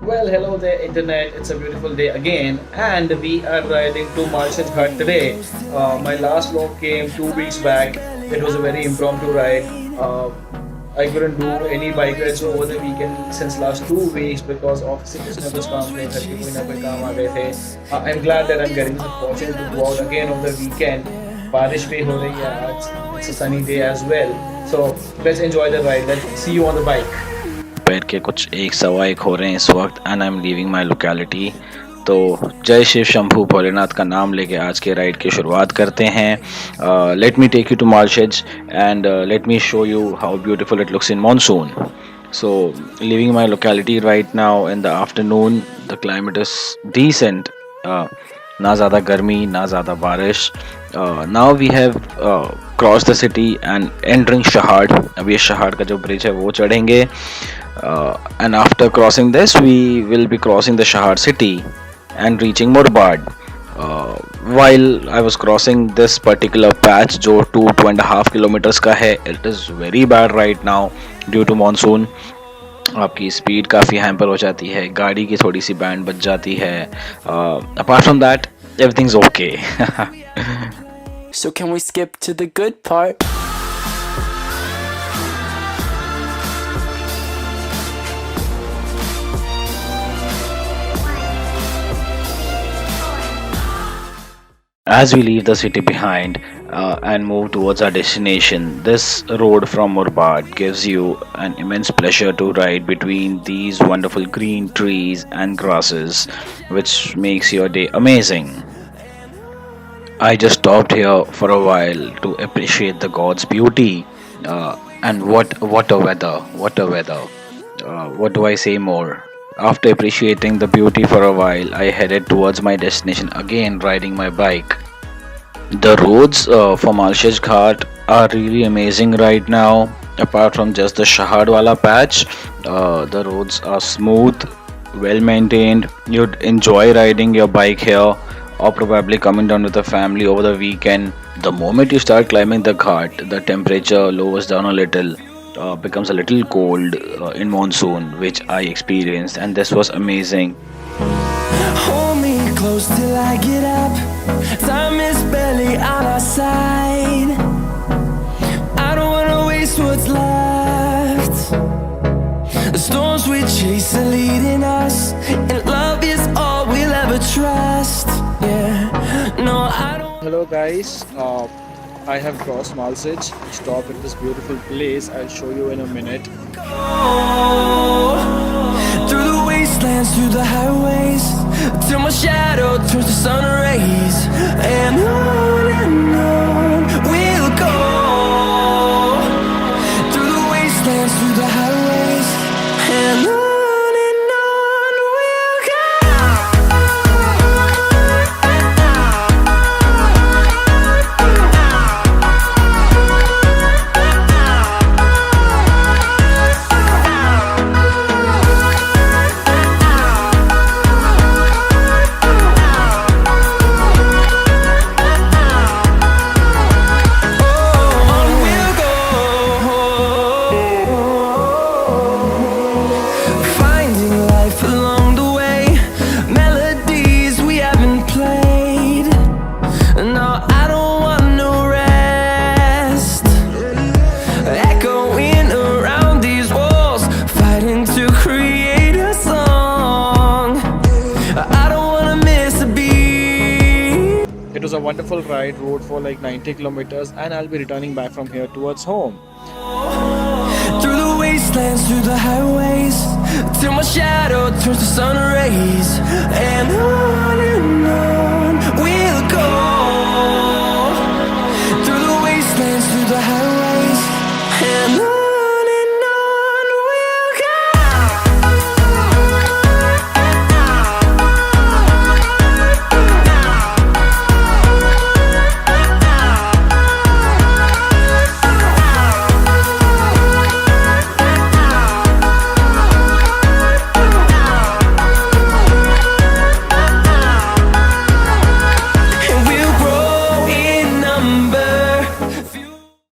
Well, hello there, internet. It's a beautiful day again, and we are riding to Malshej Ghat today. My last vlog came 2 weeks back. It was a very impromptu ride. I couldn't do any bike rides over the weekend since last 2 weeks because of sickness was काम घर के कोई ना कोई काम आ गए थे. I'm glad that I'm getting this opportunity to go out again over the weekend. बारिश भी हो रही है आज. It's a sunny day as well. So let's enjoy the ride. Let's see you on the bike. दोपहर के कुछ 1 सवा 1 हो रहे हैं इस वक्त and I am leaving my locality. तो जय शिव शंभू भोलेनाथ का नाम लेके आज के राइड की शुरुआत करते हैं। Let me take you to Malshej and let me show you how beautiful it looks in monsoon. So living my locality right now in the afternoon, the climate is decent, ना ज़्यादा गर्मी ना ज़्यादा बारिश। Now we have cross the city and entering Shahad. अभी ये शहाड का जो ब्रिज है वो चढ़ेंगे and after crossing this we will be crossing the Shahad city and reaching Murbad. While I was crossing this particular patch जो 2.5 kilometers का है, it is very bad right now due to monsoon. आपकी speed काफ़ी hamper हो जाती है, गाड़ी की थोड़ी सी बैंड बच जाती है. Apart from that, everything's okay. So can we skip to the good part? As we leave the city behind and move towards our destination, this road from Murbad gives you an immense pleasure to ride between these wonderful green trees and grasses, which makes your day amazing. I just stopped here for a while to appreciate the God's beauty, and what a weather! What a weather! What do I say more? After appreciating the beauty for a while, I headed towards my destination again, riding my bike. The roads for Malshej Ghat are really amazing right now. Apart from just the Shahad wala patch, the roads are smooth, well maintained. You'd enjoy riding your bike here, or probably coming down with the family over the weekend. The moment you start climbing the ghat, the temperature lowers down a little. Becomes a little cold in monsoon, which I experienced, and this was amazing. Hold me close till I get up. Time is barely on our side. I don't wanna waste what's left. The storms we chase are leading us, and love is all we'll ever trust. Yeah, no, I don't. Hello guys, I have crossed Malshej. Stop at this beautiful place. I'll show you in a minute. Through the wastelands, through the highways, till my shadow turns to sun rays, and on we'll go. Through the wastelands, through the highways, and on we'll go. It was a wonderful ride, rode for like 90 kilometers, and I'll be returning back from here towards home. Through the wastelands, through the highways, till my shadow turns to sun rays, and on we'll go.